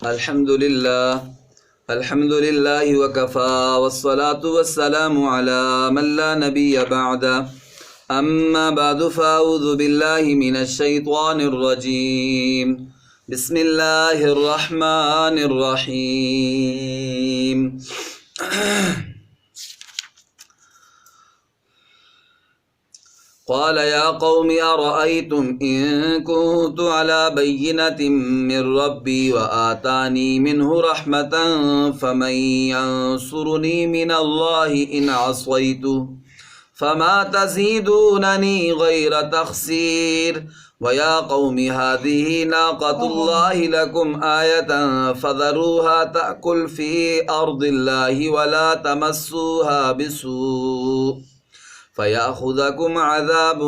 الحمد لله وكفى والصلاة والسلام على من لا نبي بعد أما بعد فأعوذ بالله من الشيطان الرجيم بسم الله الرحمن الرحيم قال يا قوم أرأيتم إن كنت على بينة من ربي وآتاني منه رحمة فمن ينصرني من الله إن عصيته فما تزيدونني غير تخسير ويا قوم هذه ناقة الله لكم آية فذروها تأكل في أرض الله ولا تمسوها بسوء فيأخذكم عذاب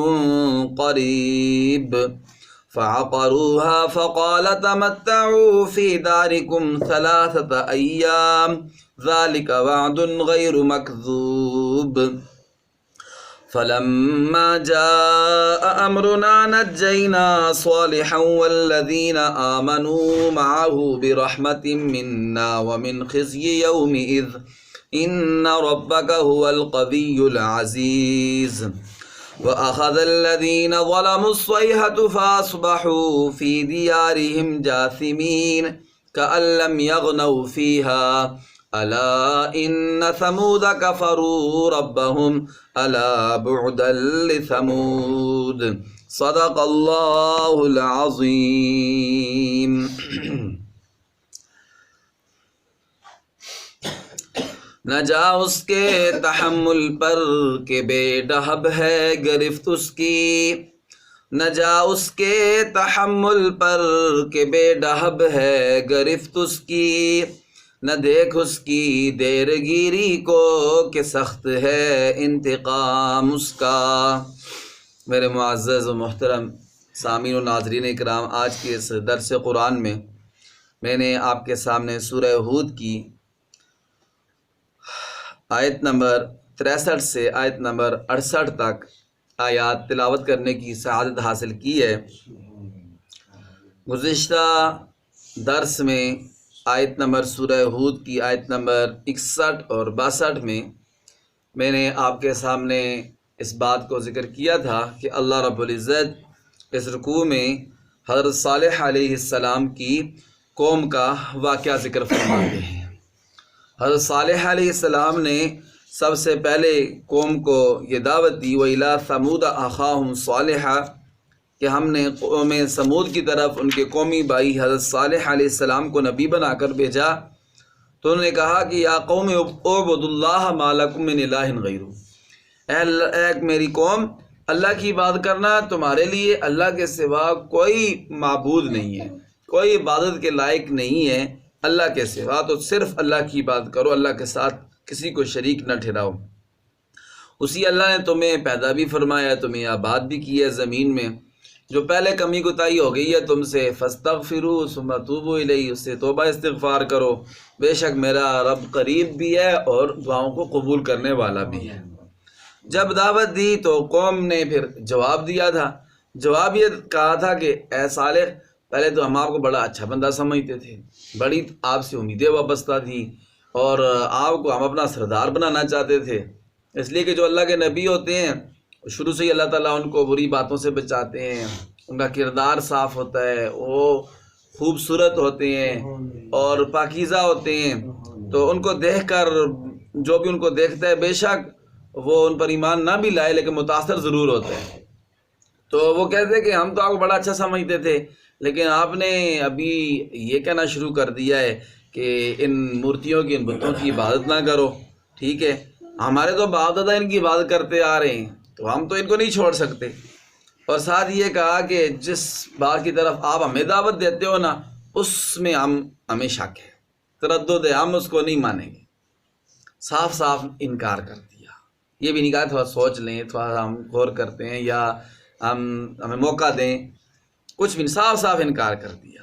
قريب فعقروها فقال تمتعوا في داركم 3 أيام ذلك وعد غير مكذوب فلما جاء أمرنا نجينا صالحا والذين آمنوا معه برحمة منا ومن خزي يومئذ إن ربك هو القوي العزيز وأخذ الذين ظلموا الصيحة فأصبحوا في ديارهم جاثمين كأن لم يغنوا فيها ألا إن ثمود كفروا ربهم ألا بعدا لثمود صدق الله العظيم. نہ جا اس کے تحمل پر کہ بے ڈھب ہے گرفت اس کی، نہ جا اس کے تحمل پر کہ بے ڈھب ہے گرفت اس کی، نہ دیکھ اس کی دیر گیری کو کہ سخت ہے انتقام اس کا۔ میرے معزز و محترم سامعین و ناظرین اکرام، آج کے اس درس قرآن میں نے آپ کے سامنے سورہ ہود کی آیت نمبر 63 سے آیت نمبر 68 تک آیات تلاوت کرنے کی سعادت حاصل کی ہے۔ گزشتہ درس میں آیت نمبر سورہ ہود کی آیت نمبر 61 اور 62 میں نے آپ کے سامنے اس بات کو ذکر کیا تھا کہ اللہ رب العزت اس رکوع میں حضرت صالح علیہ السلام کی قوم کا واقعہ ذکر فرماتے ہیں۔ حضرت صالح علیہ السلام نے سب سے پہلے قوم کو یہ دعوت دی وَإِلَىٰ ثَمُودَ أَخَاهُمْ صَالِحًا، کہ ہم نے قوم سمود کی طرف ان کے قومی بھائی حضرت صالح علیہ السلام کو نبی بنا کر بھیجا، تو انہوں نے کہا کہ یا قوم اعبدوا اللہ ما لکم من الہ غیرہ، اے میری قوم اللہ کی عبادت کرنا، تمہارے لیے اللہ کے سوا کوئی معبود نہیں ہے، کوئی عبادت کے لائق نہیں ہے اللہ کے سوا، تو صرف اللہ کی عبادت کرو، اللہ کے ساتھ کسی کو شریک نہ ٹھہراؤ۔ اسی اللہ نے تمہیں پیدا بھی فرمایا، تمہیں آباد بھی کیا ہے زمین میں، جو پہلے کمی کوتاہی ہو گئی ہے تم سے فاستغفروا ثم توبوا الیہ، اس سے توبہ استغفار کرو، بے شک میرا رب قریب بھی ہے اور دعاؤں کو قبول کرنے والا بھی ہے۔ جب دعوت دی تو قوم نے پھر جواب دیا تھا، جواب یہ کہا تھا کہ اے صالح، پہلے تو ہم آپ کو بڑا اچھا بندہ سمجھتے تھے، بڑی آپ سے امیدیں وابستہ تھیں اور آپ کو ہم اپنا سردار بنانا چاہتے تھے، اس لیے کہ جو اللہ کے نبی ہوتے ہیں شروع سے ہی اللہ تعالیٰ ان کو بری باتوں سے بچاتے ہیں، ان کا کردار صاف ہوتا ہے، وہ خوبصورت ہوتے ہیں اور پاکیزہ ہوتے ہیں، تو ان کو دیکھ کر جو بھی ان کو دیکھتا ہے بے شک وہ ان پر ایمان نہ بھی لائے لیکن متاثر ضرور ہوتا ہے۔ تو وہ کہتے ہیں کہ ہم تو آپ کو بڑا اچھا سمجھتے تھے، لیکن آپ نے ابھی یہ کہنا شروع کر دیا ہے کہ ان مورتیوں کی، ان بتوں کی عبادت نہ کرو، ٹھیک ہے، ہمارے تو باپ دادا ان کی عبادت کرتے آ رہے ہیں تو ہم تو ان کو نہیں چھوڑ سکتے۔ اور ساتھ یہ کہا کہ جس بات کی طرف آپ ہمیں دعوت دیتے ہو نا اس میں ہمیں شک ہے، تردد ہے، ہم اس کو نہیں مانیں گے۔ صاف صاف انکار کر دیا، یہ بھی نہیں کہا تھوڑا سوچ لیں، تھوڑا ہم غور کرتے ہیں یا ہمیں موقع دیں، کچھ بھی صاف صاف انکار کر دیا۔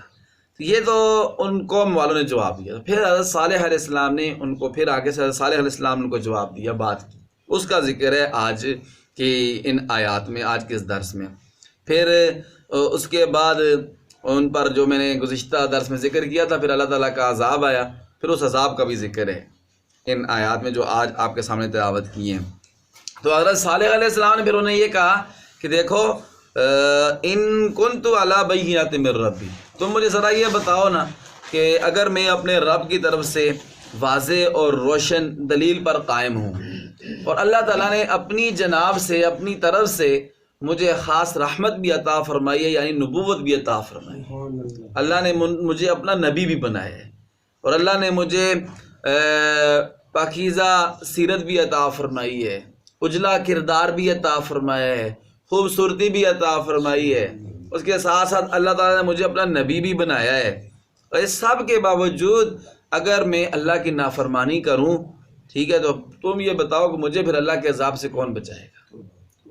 یہ تو ان قوم والوں نے جواب دیا۔ پھر حضرت صالح علیہ السلام نے ان کو، پھر آگے سے حضرت صالح علیہ السلام نے ان کو جواب دیا، بات کی، اس کا ذکر ہے آج کی ان آیات میں، آج کے اس درس میں۔ پھر اس کے بعد ان پر جو میں نے گزشتہ درس میں ذکر کیا تھا، پھر اللہ تعالیٰ کا عذاب آیا، پھر اس عذاب کا بھی ذکر ہے ان آیات میں جو آج آپ کے سامنے تلاوت کی ہیں۔ تو حضرت صالح علیہ السلام نے پھر انہیں یہ کہا کہ دیکھو ان کنت علی بینۃ من ربی، تم مجھے ذرا یہ بتاؤ نا کہ اگر میں اپنے رب کی طرف سے واضح اور روشن دلیل پر قائم ہوں اور اللہ تعالیٰ نے اپنی جناب سے، اپنی طرف سے مجھے خاص رحمت بھی عطا فرمائی ہے، یعنی نبوت بھی عطا فرمائی ہے، اللہ نے مجھے اپنا نبی بھی بنایا ہے، اور اللہ نے مجھے پاکیزہ سیرت بھی عطا فرمائی ہے، اجلا کردار بھی عطا فرمایا ہے، خوبصورتی بھی عطا فرمائی ہے، اس کے ساتھ ساتھ اللہ تعالیٰ نے مجھے اپنا نبی بھی بنایا ہے، اور اس سب کے باوجود اگر میں اللہ کی نافرمانی کروں، ٹھیک ہے، تو تم یہ بتاؤ کہ مجھے پھر اللہ کے عذاب سے کون بچائے گا؟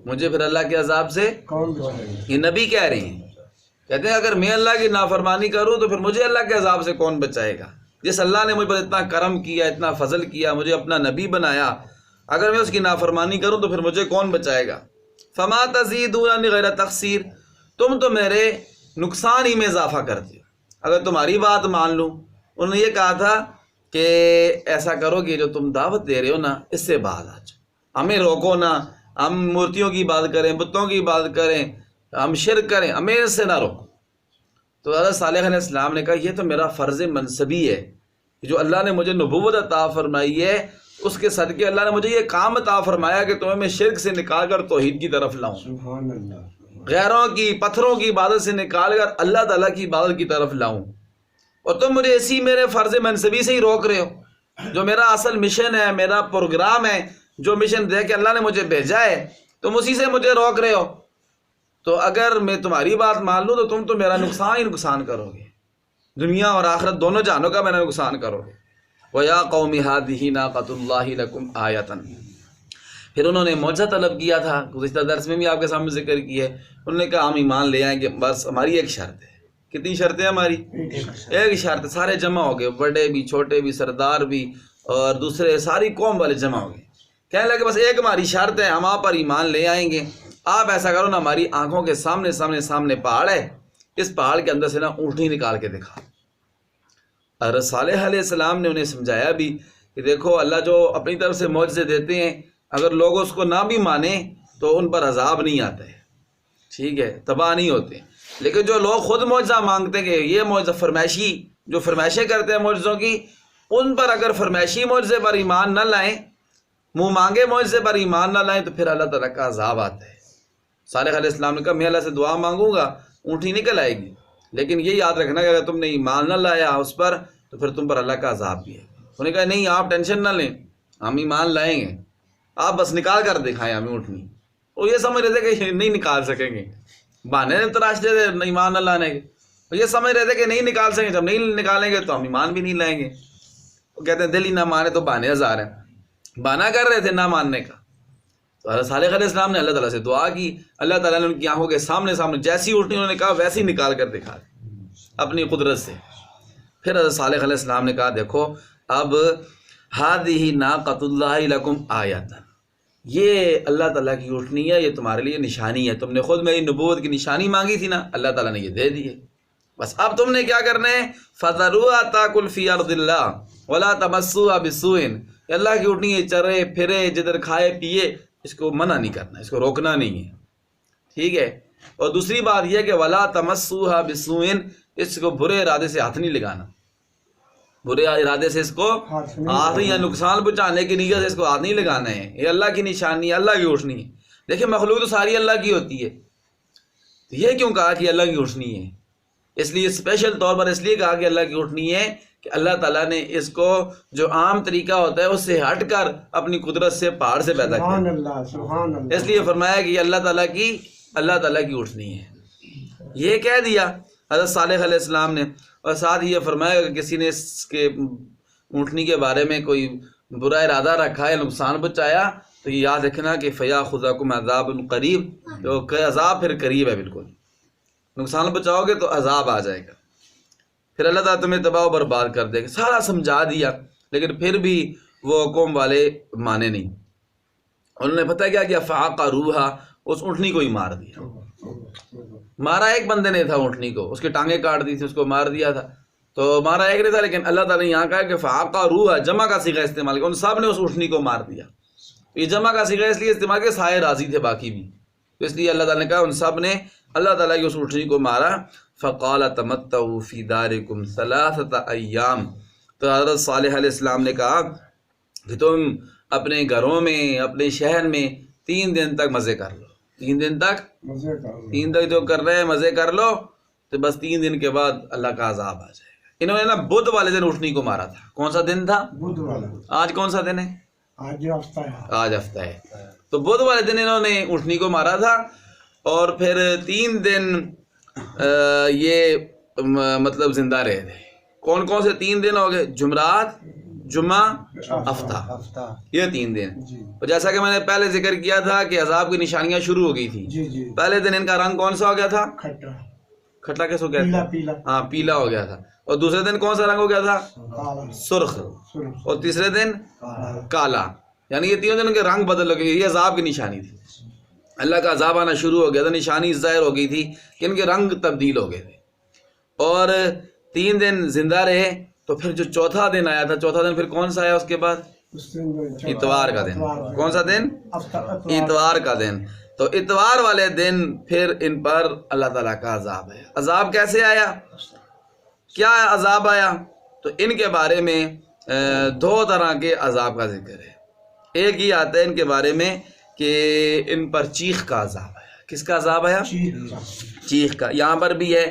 مجھے پھر اللہ کے عذاب سے کون بچائے گا؟ یہ نبی کہہ رہے ہیں، کہتے ہیں اگر میں اللہ کی نافرمانی کروں تو پھر مجھے اللہ کے عذاب سے کون بچائے گا؟ جس اللہ نے مجھ پر اتنا کرم کیا، اتنا فضل کیا، مجھے اپنا نبی بنایا، اگر میں اس کی نافرمانی کروں تو پھر مجھے کون بچائے گا؟ فما تزیدوننی غیر تقصیر، تم تو میرے نقصان ہی میں اضافہ کرتے ہو اگر تمہاری بات مان لوں۔ انہوں نے یہ کہا تھا کہ ایسا کرو کہ جو تم دعوت دے رہے ہو نا، اس سے باز آ جاؤ، ہمیں روکو نا، ہم مورتیوں کی بات کریں، بتوں کی بات کریں، ہم شرک کریں، ہمیں اس سے نہ روکو۔ تو حضرت صالح علیہ السلام نے کہا یہ تو میرا فرض منصبی ہے، جو اللہ نے مجھے نبوت عطا فرمائی ہے، اس کے صدقے اللہ نے مجھے یہ کام عطا فرمایا کہ تمہیں میں شرک سے نکال کر توحید کی طرف لاؤں، سبحان اللہ، غیروں کی، پتھروں کی عبادت سے نکال کر اللہ تعالیٰ کی عبادت کی طرف لاؤں، اور تم مجھے اسی میرے فرض منصبی سے ہی روک رہے ہو، جو میرا اصل مشن ہے، میرا پروگرام ہے، جو مشن دے کے اللہ نے مجھے بھیجا ہے، تم اسی سے مجھے روک رہے ہو۔ تو اگر میں تمہاری بات مان لوں تو تم تو میرا نقصان ہی نقصان کرو گے، دنیا اور آخرت دونوں جہانوں کا میرا نقصان کرو گے۔ وَيَا قَوْمِ هَٰذِهِ نَاقَةُ اللَّهِ لَكُمْ آیَةً، پھر انہوں نے معجزہ طلب کیا تھا، گزشتہ درس میں بھی آپ کے سامنے ذکر کی ہے، انہوں نے کہا ہم ایمان لے آئیں گے، بس ہماری ایک شرط ہے۔ کتنی شرطیں ہماری؟ ایک شرط۔ سارے جمع ہو گئے، بڑے بھی، چھوٹے بھی، سردار بھی، اور دوسرے ساری قوم والے جمع ہو گئے، کہنے لگے بس ایک ہماری شرط ہے، ہم آپ پر ایمان لے آئیں گے، آپ ایسا کرو نا، ہماری آنکھوں کے سامنے پہاڑ ہے، اس پہاڑ کے اندر سے نا اونٹنی نکال کے دکھا۔ حضرت صالح علیہ السلام نے انہیں سمجھایا بھی کہ دیکھو اللہ جو اپنی طرف سے معجزے دیتے ہیں، اگر لوگ اس کو نہ بھی مانیں تو ان پر عذاب نہیں آتا ہے، ٹھیک ہے، تباہ نہیں ہوتے، لیکن جو لوگ خود معجزہ مانگتے ہیں کہ یہ معجزہ فرمائشی، جو فرمائشیں کرتے ہیں معجزوں کی، ان پر اگر فرمائشی معجزے پر ایمان نہ لائیں، منہ مانگے معجزے پر ایمان نہ لائیں، تو پھر اللہ تعالیٰ کا عذاب آتا ہے۔ صالح علیہ السلام نے کہا میں اللہ سے دعا مانگوں گا، اونٹی نکل آئے گی، لیکن یہ یاد رکھنا کہ اگر تم نے ایمان نہ لایا اس پر تو پھر تم پر اللہ کا عذاب بھی ہے۔ انہوں نے کہا نہیں آپ ٹینشن نہ لیں، ہم ایمان لائیں گے، آپ بس نکال کر دکھائیں ہمیں اونٹنی۔ وہ یہ سمجھ رہے تھے کہ نہیں نکال سکیں گے، بہانے تراش دے تھے ایمان نہ لانے کے، وہ یہ سمجھ رہے تھے کہ نہیں نکال سکیں، جب نہیں نکالیں گے تو ہم ایمان بھی نہیں لائیں گے۔ وہ کہتے ہیں دل ہی نہ مانے تو بہانے ہزار ہیں، بہانہ کر رہے تھے نہ ماننے کا۔ تو حضرت صالح علیہ السلام نے اللہ تعالیٰ سے دعا کی، اللہ تعالیٰ نے ان کی آنکھوں کے سامنے جیسی اونٹنی انہوں نے کہا ویسی ہی نکال کر دکھا دی اپنی قدرت سے۔ پھر حضرت صالح علیہ السلام نے کہا دیکھو اب هَٰذِهِ نَاقَةُ اللَّهِ لَكُمْ آیَةً، یہ اللہ تعالیٰ کی اونٹنی ہے، یہ تمہارے لیے نشانی ہے، تم نے خود میری نبوت کی نشانی مانگی تھی نا، اللہ تعالیٰ نے یہ دے دی ہے، بس اب تم نے کیا کرنا ہے، فَذَرُوهَا تَأْكُلْ فِي أَرْضِ اللَّهِ وَلَا تَمَسُّوهَا بِسُوءٍ، اللہ کی اونٹنی ہے، چرے پھرے جدھر کھائے پیے، اس کو منع نہیں کرنا، اس کو روکنا نہیں ہے، ٹھیک ہے۔ اور دوسری بات یہ کہ وَلَا تَمَسُّوهَا بِسُوءٍ، اس کو برے ارادے سے ہاتھ نہیں لگانا، برے ارادے سے اس کو ہاتھ یا نقصان پہنچانے کی نیت سے اس کو ہاتھ نہیں لگانا ہے، یہ اللہ کی نشانی ہے، اللہ کی اونٹنی ہے۔ دیکھیں مخلوق تو ساری اللہ کی ہوتی ہے، تو یہ کیوں کہا کہ اللہ کی اونٹنی ہے؟ اس لیے اسپیشل طور پر اس لیے کہا کہ اللہ کی اونٹنی ہے کہ اللہ تعالیٰ نے اس کو جو عام طریقہ ہوتا ہے اس سے ہٹ کر اپنی قدرت سے پہاڑ سے پیدا کیا، سبحان اللہ، سبحان اللہ، اس لیے فرمایا کہ یہ اللہ تعالیٰ کی اونٹنی ہے۔ یہ کہہ دیا حضرت صالح علیہ السلام نے، اور ساتھ یہ فرمایا کہ کسی نے اس کے اونٹنی کے بارے میں کوئی برا ارادہ رکھا یا نقصان پہنچایا تو یہ یاد رکھنا کہ فَيَأْخُذَكُمْ عَذَابٌ قَرِيبٌ، تو عذاب پھر قریب ہے، بالکل نقصان پہنچاؤ گے تو عذاب آ جائے گا، پھر اللہ تعالیٰ تمہیں تباہ و برباد کر دے گا۔ سارا سمجھا دیا لیکن پھر بھی وہ قوم والے مانے نہیں، انہوں نے پتہ کیا فَعَقَرُوهَا، اس اونٹنی کو ہی مار دیا۔ مارا ایک بندے نے تھا اونٹنی کو، اس کی ٹانگیں کاٹ دی تھی، اس کو مار دیا تھا، تو مارا ایک نہیں تھا، لیکن اللہ تعالیٰ نے یہاں کہا کہ فعقروها جمع کا صیغہ استعمال کیا، ان سب نے اس اونٹنی کو مار دیا۔ یہ جمع کا صیغہ اس لیے استعمال کیا سائے راضی تھے باقی بھی، تو اس لیے اللہ تعالیٰ نے کہا ان سب نے اللہ تعالیٰ کی اس اونٹنی کو مارا۔ فقال تمتعوا فی دارکم ثلاثۃ ایام، تو حضرت صالح علیہ السلام نے کہا کہ تم اپنے گھروں میں، اپنے شہر میں 3 دن تک مزے کر لو، 3 دن تک، مزے کا 3 دن جو کر رہے ہیں مزے کر لو، تو بس 3 دن کے بعد اللہ کا عذاب آ جائے گا۔ انہوں نے نا بدھ والے دن اونٹنی کو مارا تھا، کون سا دن تھا؟ بدھ والا، آج کون سا دن ہے؟ آج ہفتہ ہے، آج ہفتہ ہے، تو بدھ والے دن انہوں نے اونٹنی کو مارا تھا، اور پھر 3 دن یہ مطلب زندہ رہے تھے۔ کون کون سے 3 دن ہو گئے؟ جمعرات، جمعہ، ہفتہ، یہ 3 دن۔ جی اور جیسا کہ میں نے پہلے ذکر کیا تھا کہ عذاب کی نشانیاں شروع ہو گئی تھی۔ جی جی، پہلے دن ان کا رنگ کون سا ہو گیا تھا؟ کھٹا، کھٹا کیسے ہو گیا پیلا تھا؟ پیلا، ہاں پیلا ہو گیا تھا۔ اور دوسرے دن کون سا رنگ ہو گیا تھا؟ کالا، سرخ۔ سرخ، اور تیسرے دن کالا، یعنی یہ 3 دن کے رنگ بدل ہو گئے، یہ عذاب کی نشانی تھی۔ اللہ کا عذاب آنا شروع ہو گیا تھا، نشانی ظاہر ہو گئی تھی کہ ان کے رنگ تبدیل ہو گئے تھے، اور 3 دن زندہ رہے۔ تو پھر جو چوتھا دن آیا تھا، چوتھا دن پھر کون سا آیا اس کے بعد؟ اس دن جو اتوار کا دن۔ کون سا دن؟ اتوار، اتوار کا دن۔ تو اتوار والے دن پھر ان پر اللہ تعالیٰ کا عذاب ہے۔ عذاب کیسے آیا؟ کیا عذاب آیا؟ تو ان کے بارے میں 2 طرح کے عذاب کا ذکر ہے۔ ایک یہ آتا ہے ان کے بارے میں کہ ان پر چیخ کا عذاب آیا۔ کس کا عذاب آیا؟ چیخ کا۔ یہاں پر بھی ہے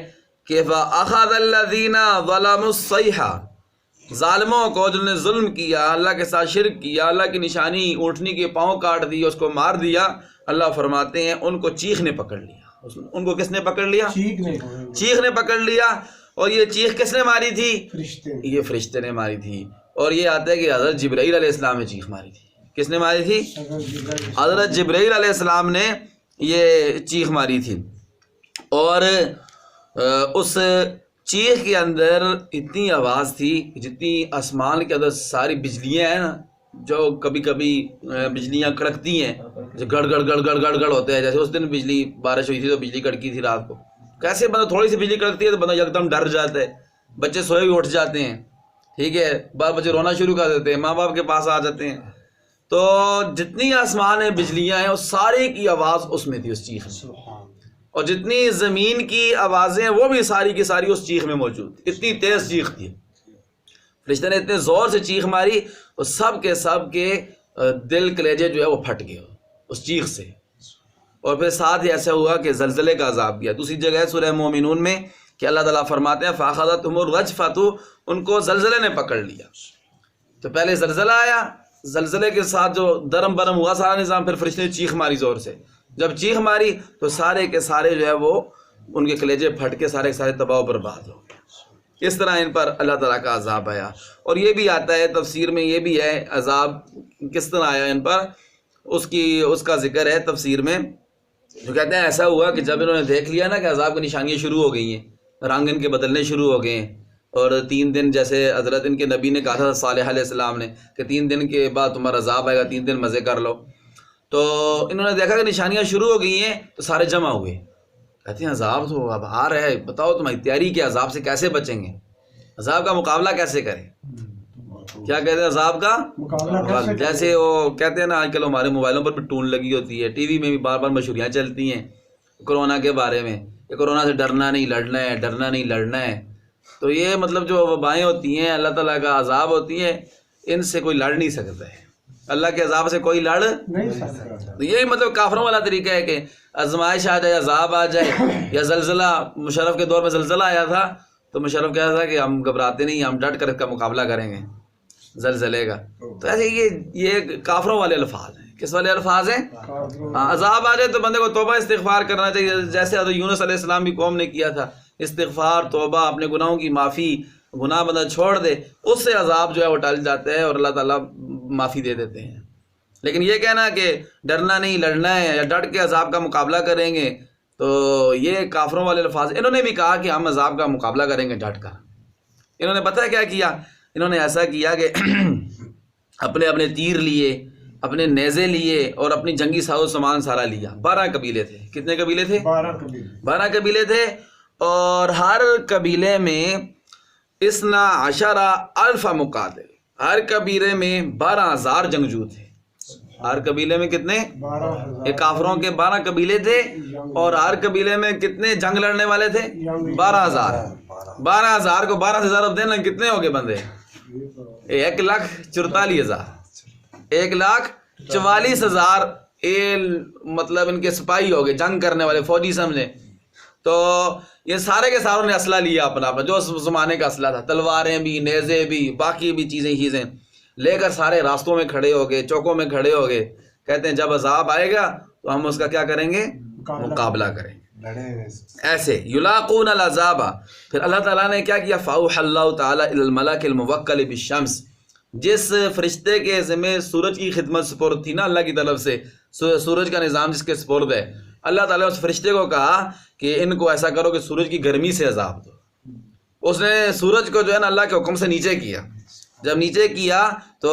کہ فَأَخَذَ الَّذِينَ ظَلَمُوا الصَّيْحَةُ، ظالموں کو جنہوں نے ظلم کیا، اللہ کے ساتھ شرک کیا، اللہ کی نشانی اونٹنی کے پاؤں کاٹ دی، اس کو مار دیا، اللہ فرماتے ہیں ان کو چیخ نے پکڑ لیا۔ ان کو کس نے پکڑ لیا؟ چیخ نے پکڑ لیا۔ اور یہ چیخ کس نے ماری تھی؟ فرشتے، یہ فرشتے نے ماری تھی۔ اور یہ آتا ہے کہ حضرت جبرائیل علیہ السلام نے چیخ ماری تھی۔ کس نے ماری تھی؟ حضرت جبرائیل علیہ السلام نے یہ چیخ ماری تھی۔ اور اس چیخ کے اندر اتنی آواز تھی جتنی آسمان کے اندر ساری بجلیاں ہیں نا، جو کبھی کبھی بجلیاں کڑکتی ہیں، جو گڑ گڑ گڑ گڑ گڑ گڑ ہوتے ہیں، جیسے اس دن بجلی بارش ہوئی تھی تو بجلی کڑکی تھی رات کو۔ کیسے بندہ تھوڑی سی بجلی کڑکتی ہے تو بندہ یکدم ڈر جاتا ہے، بچے سوئے بھی اٹھ جاتے ہیں، ٹھیک ہے، بال بچے رونا شروع کر دیتے ہیں، ماں باپ کے پاس آ جاتے ہیں۔ تو جتنی آسمان میں بجلیاں ہیں وہ سارے کی آواز اس میں تھی، اس چیخ میں، اور جتنی زمین کی آوازیں وہ بھی ساری کی ساری اس چیخ میں موجود تھی، اتنی تیز چیخ تھی۔ فرشتے نے اتنے زور سے چیخ ماری اور سب کے دل کلیجے جو ہے وہ پھٹ گئے اس چیخ سے۔ اور پھر ساتھ ہی ایسا ہوا کہ زلزلے کا عذاب کیا۔ دوسری جگہ ہے سورہ مومنون میں کہ اللہ تعالیٰ فرماتے ہیں فَأَخَذَتْهُمُ الرَّجْفَةُ، ان کو زلزلے نے پکڑ لیا۔ تو پہلے زلزلہ آیا، زلزلے کے ساتھ جو درم برم ہوا سارا نظام، پھر فرشتے نے چیخ ماری زور سے۔ جب چیخ ماری تو سارے کے سارے جو ہے وہ ان کے کلیجے پھٹ کے سارے کے سارے تباہ و برباد ہو گئے۔ اس طرح ان پر اللہ تعالیٰ کا عذاب آیا۔ اور یہ بھی آتا ہے تفسیر میں، یہ بھی ہے عذاب کس طرح آیا ان پر، اس کا ذکر ہے تفسیر میں، جو کہتے ہیں ایسا ہوا کہ جب انہوں نے دیکھ لیا نا کہ عذاب کی نشانیاں شروع ہو گئی ہیں، رنگ ان کے بدلنے شروع ہو گئے ہیں، اور 3 دن جیسے حضرت ان کے نبی نے کہا تھا صالح علیہ السلام نے کہ 3 دن کے بعد تمہارا عذاب آئے گا، 3 دن مزے کر لو، تو انہوں نے دیکھا کہ نشانیاں شروع ہو گئی ہیں تو سارے جمع ہوئے، کہتے ہیں عذاب تو اب آ رہا ہے، بتاؤ تمہاری تیاری کے عذاب سے کیسے بچیں گے، عذاب کا مقابلہ کیسے کریں؟ کیا کہتے ہیں عذاب کا مقابلہ؟ جیسے وہ کہتے ہیں نا آج کل ہمارے موبائلوں پر بھی ٹون لگی ہوتی ہے، ٹی وی میں بھی بار بار مشہوریاں چلتی ہیں کرونا کے بارے میں کہ کرونا سے ڈرنا نہیں لڑنا ہے، ڈرنا نہیں لڑنا ہے۔ تو یہ مطلب جو وبائیں ہوتی ہیں، اللہ تعالیٰ کا عذاب ہوتی ہیں، ان سے کوئی لڑ نہیں سکتا ہے، اللہ کے عذاب سے کوئی لڑ نہیں سکتا۔ تو یہی مطلب کافروں والا طریقہ ہے کہ آزمائش آ جائے، عذاب آ جائے، یا زلزلہ، مشرف کے دور میں زلزلہ آیا تھا تو مشرف کہا تھا کہ ہم گھبراتے نہیں، ہم ڈٹ کر اس کا مقابلہ کریں گے زلزلے کا۔ تو ایسے یہ کافروں والے الفاظ ہیں۔ کس والے الفاظ ہیں؟ عذاب آ جائے تو بندے کو توبہ استغفار کرنا چاہیے، جیسے حضرت یونس علیہ السلام کی قوم نے کیا تھا، استغفار، توبہ، اپنے گناہوں کی معافی، گناہ بندہ چھوڑ دے، اس سے عذاب جو ہے وہ ٹل جاتا ہے اور اللہ تعالیٰ معافی دے دیتے ہیں۔ لیکن یہ کہنا کہ ڈرنا نہیں لڑنا ہے یا ڈٹ کے عذاب کا مقابلہ کریں گے، تو یہ کافروں والے الفاظ۔ انہوں نے بھی کہا کہ ہم عذاب کا مقابلہ کریں گے ڈٹ کر۔ انہوں نے پتہ ہے کیا کیا؟ انہوں نے ایسا کیا کہ اپنے تیر لیے، اپنے نیزے لیے اور اپنی جنگی ساز و سامان سارا لیا. 12 قبیلے تھے. کتنے قبیلے تھے؟ 12 قبیلے. 12 قبیلے تھے. اور ہر قبیلے میں 12,000 مقاتل. ہر قبیلے میں 12,000 جنگجو تھے. ہر قبیلے میں کتنے؟ 12,000. یہ کافروں کے 12 قبیلے تھے. اور ہر قبیلے میں کتنے جنگ لڑنے والے تھے؟ 12,000. 12,000 کو 12 سے ضرب دینا کتنے ہو گئے بندے؟ 1,44,000. 1,44,000 مطلب ان کے سپاہی ہو گئے، جنگ کرنے والے فوجی سمجھے. تو یہ سارے کے ساروں نے اسلحہ لیا اپنا اپنا، جو اس زمانے کا اسلحہ تھا، تلواریں بھی، نیزے بھی، باقی بھی چیزیں لے کر سارے راستوں میں کھڑے ہو گئے، چوکوں میں کھڑے ہو گئے. کہتے ہیں جب عذاب آئے گا تو ہم اس کا کیا کریں گے؟ مقابلہ کریں گے. ایسے یلاقون العذاب. پھر اللہ تعالیٰ نے کیا کیا؟ فاوحى اللہ تعالیٰ الی الملک الموکل بالشمس. جس فرشتے کے ذمہ سورج کی خدمت سپرد تھی نا اللہ کی طرف سے، سورج کا نظام جس کے سپرد ہے، اللہ تعالیٰ نے اس فرشتے کو کہا کہ ان کو ایسا کرو کہ سورج کی گرمی سے عذاب دو. اس نے سورج کو جو ہے نا اللہ کے حکم سے نیچے کیا. جب نیچے کیا تو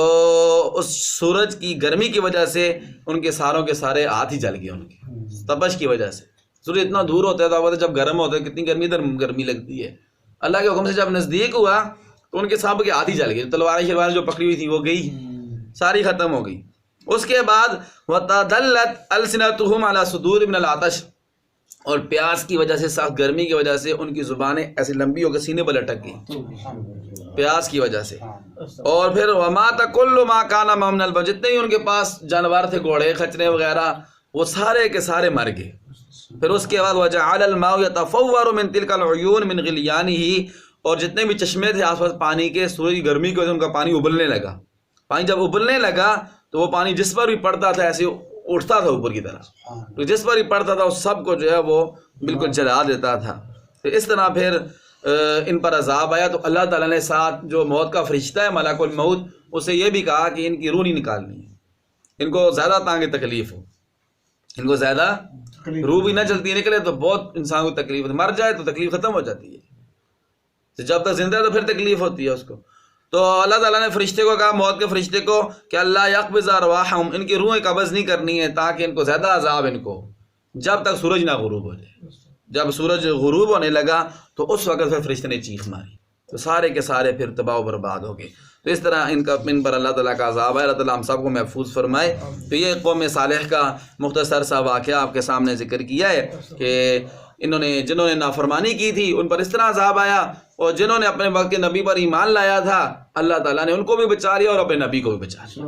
اس سورج کی گرمی کی وجہ سے ان کے ساروں کے سارے ہاتھ ہی جل گئے، ان کی تپش کی وجہ سے. سورج اتنا دور ہوتا ہے تو جب گرم ہوتا ہے کتنی گرمی لگتی ہے. اللہ کے حکم سے جب نزدیک ہوا تو ان کے سب کے ہاتھ ہی جل گئے. تلواریں شلواریں جو پکڑی ہوئی تھی وہ گئی، ساری ختم ہو گئی. اس کے بعد وَتَدَلَّتْ أَلْسِنَتُهُمْ عَلَى صُدُورِ مِنَ الْعَطَشِ. اور پیاس کی وجہ سے، سخت گرمی کی وجہ سے ان کی زبانیں ایسی لمبی ہو کے سینے پر لٹک گئی پیاس کی وجہ سے. اور پھر وَمَاتَ كُلُّ مَا كَانَ مَعَهُ مِنَ الْبَشَرِ. جتنے ہی ان کے پاس جانور تھے، گھوڑے خچرے وغیرہ، وہ سارے کے سارے مر گئے. پھر اس کے بعد وَجَعَلَ الْمَاءُ يَتَفَوَّرُ مِنْ تِلْكَ الْعُيُونِ مِنْ غِلْيَانِهِ. اور جتنے بھی چشمے تھے آس پاس پانی کے، سورج کی گرمی کی وجہ سے ان کا پانی ابلنے لگا. پانی جب ابلنے لگا تو وہ پانی جس پر بھی پڑتا تھا ایسے اٹھتا تھا اوپر کی طرف، تو جس پر بھی پڑتا تھا اس سب کو جو ہے وہ بالکل جلا دیتا تھا. پھر اس طرح پھر ان پر عذاب آیا تو اللہ تعالیٰ نے ساتھ جو موت کا فرشتہ ہے ملک الموت، اسے یہ بھی کہا کہ ان کی روح نہیں نکالنی ہے، ان کو زیادہ تانگے تکلیف ہو، ان کو زیادہ روح بھی نہ جلدی نکلے تو بہت انسان کو تکلیف ہوتی. مر جائے تو تکلیف ختم ہو جاتی ہے، جب تک زندہ ہے تو پھر تکلیف ہوتی ہے اس کو. تو اللہ تعالیٰ نے فرشتے کو کہا، موت کے فرشتے کو، کہ اللہ یقبض ارواحہم، ان کی روحیں قبض نہیں کرنی ہے تاکہ ان کو زیادہ عذاب ان کو، جب تک سورج نہ غروب ہو جائے. جب سورج غروب ہونے لگا تو اس وقت پھر فرشتے نے چیخ ماری تو سارے کے سارے پھر تباہ و برباد ہو گئے. تو اس طرح ان پر اللہ تعالیٰ کا عذاب ہے. اللہ تعالیٰ ہم سب کو محفوظ فرمائے. تو یہ قوم صالح کا مختصر سا واقعہ آپ کے سامنے ذکر کیا ہے کہ جنہوں نے نافرمانی کی تھی ان پر اس طرح عذاب آیا، اور جنہوں نے اپنے وقت کے نبی پر ایمان لایا تھا اللہ تعالیٰ نے ان کو بھی بچا لیا اور اپنے نبی کو بھی بچا لیا.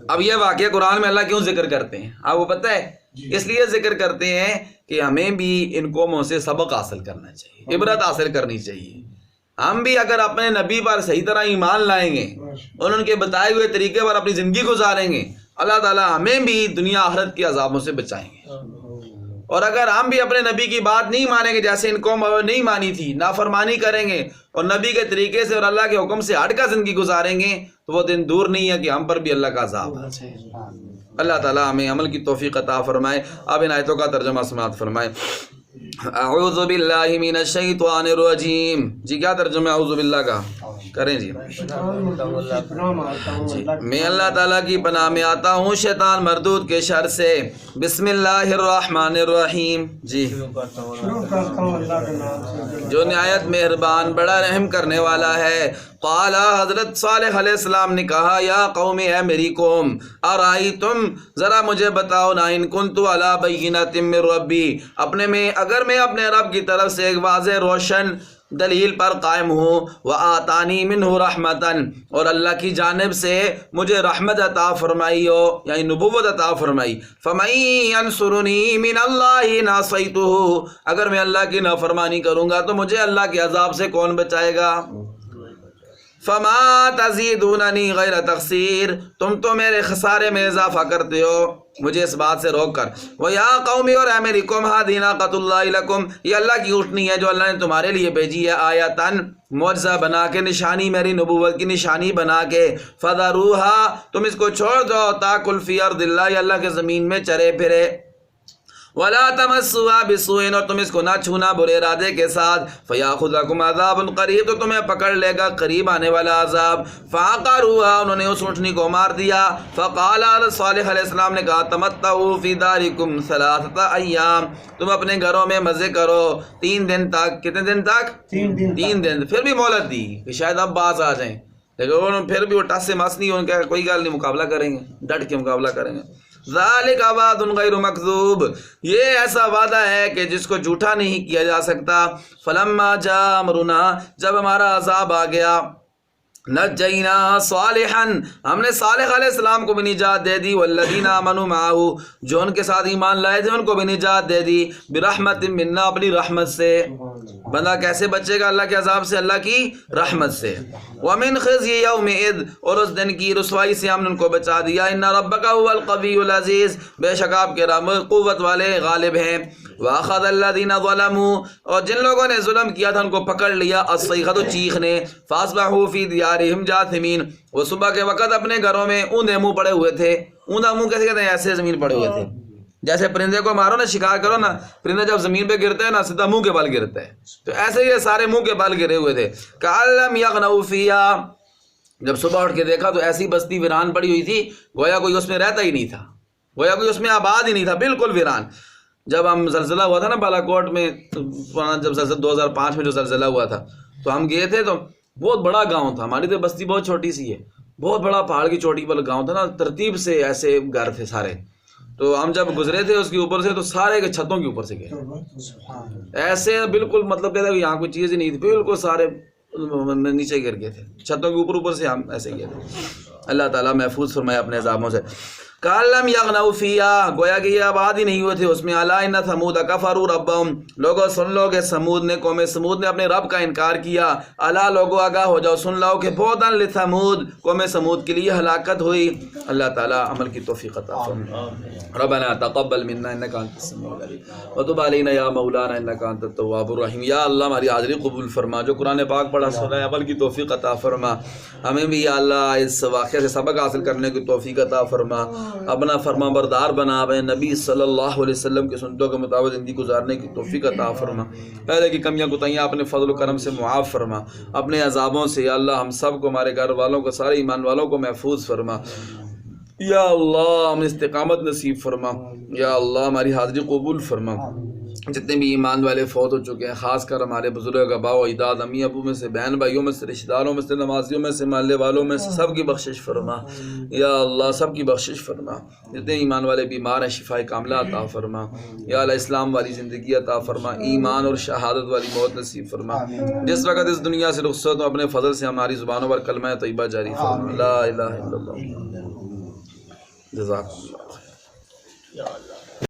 اب یہ واقعہ قرآن میں اللہ کیوں ذکر کرتے ہیں آپ کو پتہ ہے؟ اس لیے ذکر کرتے ہیں کہ ہمیں بھی ان قوموں سے سبق حاصل کرنا چاہیے، عبرت حاصل کرنی چاہیے. ہم بھی اگر اپنے نبی پر صحیح طرح ایمان لائیں گے اور ان کے بتائے ہوئے طریقے پر اپنی زندگی گزاریں گے، اللہ تعالیٰ ہمیں بھی دنیا آخرت کے عذابوں سے بچائیں گے. اور اگر ہم بھی اپنے نبی کی بات نہیں مانیں گے، جیسے ان قوم نہیں مانی تھی، نافرمانی کریں گے اور نبی کے طریقے سے اور اللہ کے حکم سے ہٹ کر زندگی گزاریں گے، تو وہ دن دور نہیں ہے کہ ہم پر بھی اللہ کا عذاب آ جائے. اللہ تعالیٰ ہمیں عمل کی توفیق عطا فرمائے. اب ان آیتوں کا ترجمہ سماعت فرمائے. اعوذ باللہ من الشیطان الرجیم. جی کیا ترجمہ اعوذ باللہ کا کریں جی؟ میں اللہ تعالیٰ کی پناہ میں آتا ہوں شیطان مردود کے شر سے. بسم اللہ الرحمن الرحیم. جی جو نہایت مہربان بڑا رحم کرنے والا ہے. قال حضرت صالح علیہ السلام نے کہا، یا قوم، اے میری قوم، ارائیتم، ذرا مجھے بتاؤ نا، ان کنت علی بینۃ من ربی، اگر میں اپنے رب کی طرف سے ایک واضح روشن دلیل پر قائم ہوں، وآتانی منہ رحمتاً، اور اللہ کی جانب سے مجھے رحمت عطا فرمائی ہو، یعنی نبوت عطا فرمائی. فمن ینصرنی من اللہ ان عصیتہ، اگر میں اللہ کی نافرمانی کروں گا تو مجھے اللہ کے عذاب سے کون بچائے گا. فما تزیدوننی غیر تخسیر، تم تو میرے خسارے میں اضافہ کرتے ہو مجھے اس بات سے روک کر. وَيَا قَوْمِ، اور اے میری قوم، هَذِهِ نَاقَةُ اللَّهِ لَكُمْ، یہ اللہ کی اونٹنی ہے جو اللہ نے تمہارے لیے بھیجی ہے، آیاتاً، معجزہ بنا کے، نشانی، میری نبوت کی نشانی بنا کے. فَذَرُوهَا، تم اس کو چھوڑ دو، تَأْكُلْ فِي أَرْضِ اللَّهِ، اللہ کے زمین میں چرے پھرے. ولا تمسوها بسوء، اور تم اس کو نہ چھونا برے ارادے کے ساتھ، فیاخذکم عذاب قریب، تو تمہیں پکڑ لے گا قریب آنے والا عذاب۔ فعقروها، انہوں نے اس اونٹنی کو مار دیا۔ فقال صالح علیہ السلام نے کہا تمتعوا فی دارکم 3 ایام، تم اپنے گھروں میں مزے کرو 3 دن تک۔ کتنے دن تک؟ 3 دن۔ پھر بھی مہلت دی کہ شاید اب باز آ جائیں، لیکن پھر بھی وہ ٹس سے مس نہیں، ان کا کوئی گل نہیں، مقابلہ کریں گے، ڈٹ کے مقابلہ کریں گے۔ ذالک وعد غیر مکذوب، یہ ایسا وعدہ ہے کہ جس کو جھوٹا نہیں کیا جا سکتا۔ فلما جاء امرنا، جب ہمارا عذاب آ گیا، نجینا صالحا، ہم نے صالح علیہ السلام کو بھی نجات دے دی، والذین آمنوا معه، جو ان کے ساتھ ایمان لائے تھے ان کو بھی نجات دے دی، برحمت منا، اپنی رحمت سے۔ بندہ کیسے بچے گا اللہ کے عذاب سے؟ اللہ کی رحمت سے۔ ومن خزي يومئذ، اور اس دن کی رسوائی سے ہم نے ان کو بچا دیا۔ ان ربک هو القوی العزیز، بے شک آپ کے رب قوت والے غالب ہیں۔ واخذ الذین ظلموا، اور جن لوگوں نے ظلم کیا تھا ان کو پکڑ لیا، الصیحۃ، چیخ نے، فاصبحوا فی دیارہم جاثمین، وہ صبح کے وقت اپنے گھروں میں اوندے منہ پڑے ہوئے تھے۔ اوندا منہ کیسے کہتے ہیں؟ ایسے زمین پڑے ہوئے تھے، جیسے پرندے کو مارو نا، شکار کرو نا، پرندہ جب زمین پہ گرتا ہے نا سیدھا منہ کے بل گرتا ہے، تو ایسے ہی یہ سارے منہ کے بل گرے ہوئے تھے۔ کأن لم یغنوا فیہا، جب صبح اٹھ کے دیکھا تو ایسی بستی ویران پڑی ہوئی تھی، گویا کوئی اس میں رہتا ہی نہیں تھا، گویا کوئی اس میں آباد ہی نہیں تھا، بالکل ویران۔ جب ہم زلزلہ ہوا تھا نا بالا کوٹ میں، جب 2005 میں جو زلزلہ ہوا تھا، تو ہم گئے تھے، تو بہت بڑا گاؤں تھا، ہماری تو بستی بہت چھوٹی سی ہے، بہت بڑا پہاڑ کی چوٹی پر گاؤں تھا نا، ترتیب سے ایسے گھر تھے سارے، تو ہم جب گزرے تھے اس کے اوپر سے تو سارے کے چھتوں کے اوپر سے گئے، ایسے بالکل مطلب کہتا ہے کہ یہاں کوئی چیز ہی نہیں تھی، بالکل سارے نیچے گر گئے تھے، چھتوں کے اوپر سے ہم ایسے گئے تھے۔ اللہ تعالیٰ محفوظ فرمائے اپنے عذابوں سے۔ کأن لم یغنوا فیہا، گویا کہ یہ آباد ہی نہیں ہوئے تھے اس میں۔ الا ان ثمود کفروا ربهم، لوگوں سن لو کہ سمود نے، قوم سمود نے اپنے رب کا انکار کیا۔ الا، لوگوں آگاہ ہو جاؤ، سن لو کہ بعدا لثمود، قوم سمود کے لیے ہلاکت ہوئی۔ اللہ تعالیٰ عمل کی توفیق عطا فرمائے۔ ربنا تقبل منا انک انت السمیع العلیم وتب علینا یا مولانا انک انت التواب الرحیم۔ یا اللہ ہماری حاضری قبول فرما، جو قرآن پاک پڑھا سنا ہے عمل کی توفیق عطا فرما، ہمیں بھی یا اللہ اس واقعے سے سبق حاصل کرنے کی توفیق عطا فرما، اپنا فرما بردار بنا، اے نبی صلی اللہ علیہ وسلم کے سنتوں کے مطابق زندگی گزارنے کی توفیق عطا فرما، پہلے کی کمیاں کوتاہیاں اپنے فضل و کرم سے معاف فرما، اپنے عذابوں سے یا اللہ ہم سب کو، ہمارے گھر والوں کو، سارے ایمان والوں کو محفوظ فرما۔ یا اللہ ہمیں استقامت نصیب فرما، یا اللہ ہماری حاضری قبول فرما۔ جتنے بھی ایمان والے فوت ہو چکے ہیں، خاص کر ہمارے بزرگ آباء و اجداد، امی ابو میں سے، بہن بھائیوں میں سے، رشتہ داروں میں سے، نمازیوں میں سے، محلے والوں میں سے، سب کی بخشش فرما یا اللہ، سب کی بخشش فرما۔ جتنے ایمان والے بیمار ہیں شفا کاملہ عطا فرما یا اللہ، اسلام والی زندگی عطا فرما، ایمان اور شہادت والی موت نصیب فرما۔ جس وقت اس دنیا سے رخصت ہو اپنے فضل سے ہماری زبانوں پر کلمہ طیبہ جاری فرما، لا الہ الا اللہ، جزاک اللہ۔